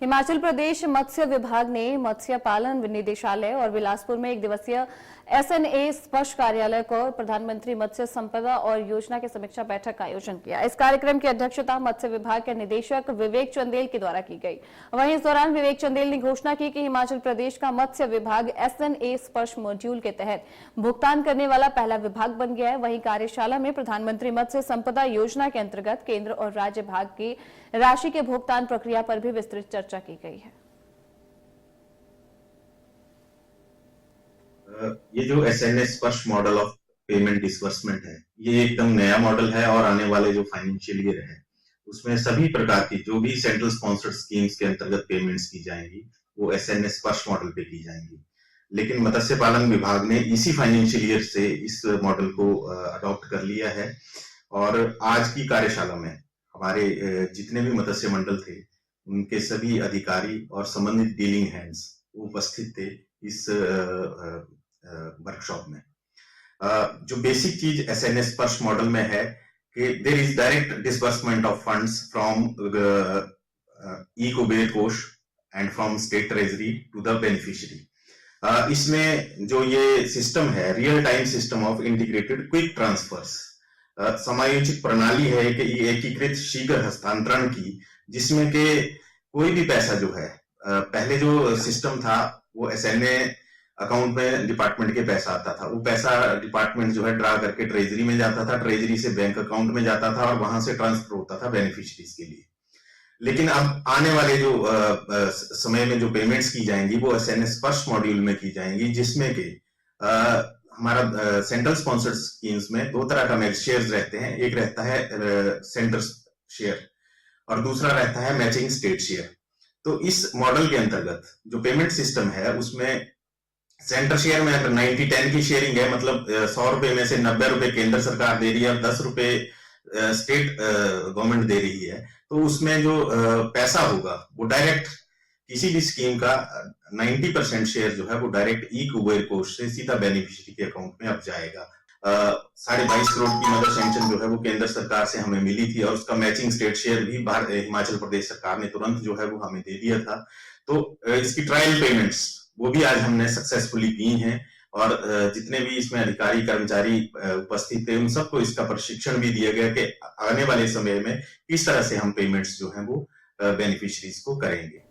हिमाचल प्रदेश मत्स्य विभाग ने मत्स्य पालन निदेशालय और बिलासपुर में एक दिवसीय एसएनए स्पर्श कार्यालय को प्रधानमंत्री मत्स्य संपदा और योजना की समीक्षा बैठक का आयोजन किया। इस कार्यक्रम की अध्यक्षता मत्स्य विभाग के निदेशक विवेक चंदेल के द्वारा की गई। वहीं इस दौरान विवेक चंदेल ने घोषणा की कि हिमाचल प्रदेश का मत्स्य विभाग एसएनए स्पर्श मॉड्यूल के तहत भुगतान करने वाला पहला विभाग बन गया है। वहीं कार्यशाला में प्रधानमंत्री मत्स्य संपदा योजना के अंतर्गत केंद्र और राज्य भाग की राशि के भुगतान प्रक्रिया पर भी विस्तृत चर्चा की गई है। ये जो एसएनए स्पर्श मॉडल ऑफ पेमेंट डिसबर्समेंट है, ये एकदम नया मॉडल है और आने वाले जो फाइनेंशियल ईयर है उसमें सभी प्रकार की जो भी सेंट्रल स्पॉन्सर्ड स्कीम्स के अंतर्गत पेमेंट्स की जाएंगी वो एसएनए स्पर्श मॉडल पे की जाएंगी। लेकिन मत्स्य पालन विभाग ने इसी फाइनेंशियल ईयर से इस मॉडल को अडॉप्ट कर लिया है और आज की कार्यशाला में हमारे जितने भी मत्स्य मंडल थे उनके सभी अधिकारी और संबंधित डीलिंग हैंड्स उपस्थित थे इस वर्कशॉप में। जो बेसिक चीज एसएनए स्पर्श मॉडल में है कि there is direct disbursement of funds from e Kuber Kosh and from state treasury to the beneficiary. इसमें जो ये सिस्टम है real time system of integrated quick transfers, समायोजित प्रणाली है कि एकीकृत शीघ्र हस्तांतरण की, जिसमें के कोई भी पैसा जो है पहले जो सिस्टम था वो एसएनए अकाउंट में डिपार्टमेंट के पैसा आता था, वो पैसा डिपार्टमेंट जो है ड्रा करके ट्रेजरी में जाता था, ट्रेजरी से बैंक अकाउंट में जाता था और वहां से ट्रांसफर होता था बेनिफिशियरीज के लिए। लेकिन अब आने वाले जो समय में जो पेमेंट्स की जाएंगी वो एसएनए स्पर्श मॉड्यूल में की जाएंगी, जिसमें कि हमारा सेंट्रल स्पॉन्सर्ड स्कीम्स में दो तरह का शेयर्स रहते हैं। एक रहता है सेंटर शेयर और दूसरा रहता है मैचिंग स्टेट शेयर। तो इस मॉडल के अंतर्गत जो पेमेंट सिस्टम है उसमें सेंटर शेयर में अगर 90-10 की शेयरिंग है, मतलब 100 रुपए में से 90 रुपए केंद्र सरकार दे रही है और 10 रुपए स्टेट गवर्नमेंट दे रही है, तो उसमें जो पैसा होगा वो डायरेक्ट किसी भी स्कीम का 90% शेयर जो है वो डायरेक्ट ई कुबेर कोष से सीधा बेनिफिशियरी के अकाउंट में अब जाएगा। 22.5 करोड़ की मदद सैंक्शन जो है वो केंद्र सरकार से हमें मिली थी और उसका मैचिंग स्टेट शेयर भी हिमाचल प्रदेश सरकार ने तुरंत जो है वो हमें दे दिया था। तो इसकी ट्रायल पेमेंट्स वो भी आज हमने सक्सेसफुली की हैं और जितने भी इसमें अधिकारी कर्मचारी उपस्थित थे उन सबको इसका प्रशिक्षण भी दिया गया कि आने वाले समय में किस तरह से हम पेमेंट्स जो है वो बेनिफिशियरीज को करेंगे।